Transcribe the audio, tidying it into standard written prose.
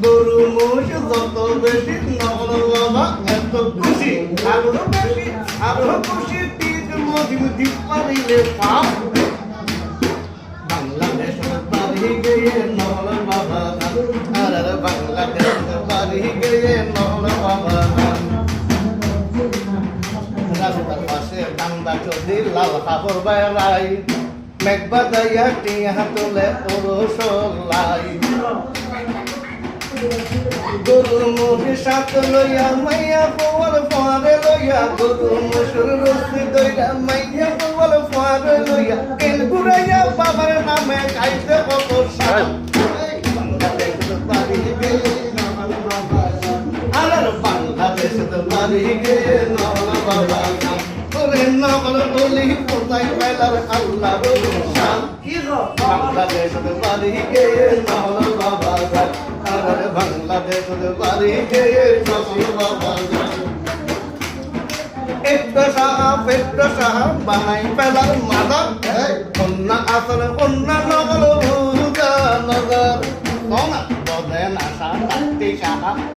গরু মোষ যত বেশি নকল বাবা এত খুশি আরো খুশি টিক মদি মদি পারিলে পাপ বাংলাদেশ বাড়ি গিয়ে নকল বাবা আর বাংলাদেশ বাড়ি গিয়ে নকল বাবা রাস্তার পাশে ডান্ডা চৌধুরী লাল কাপড় বেড়াই মেঘ বাজাইয়া টিয়া তোলে ওরসলাই গরু মুখে সাত লইয়া মাইয়া পোয়াল ফোয়ারে লইয়া গরু মুসুর রসি দইয়া মাইয়া পোয়াল ফোয়ারে লইয়া কেন ঘুরাইয়া বাবার নামে খাইতে কত সাপ বাংলাদেশ বাড়ি গিয়ে আর বাংলাদেশ বাড়ি গিয়ে নল বাবা নকল বলি কোথায় পেলার আল্লাহ বাংলাদেশ বাড়ি গিয়ে নল বাবা আর বাংলাদেশ বাড়ি গিয়ে নল বাবা একটু সাহা বানাই পেলার মাদার অন্য আসল অন্য নকল নগর বদে না সাহা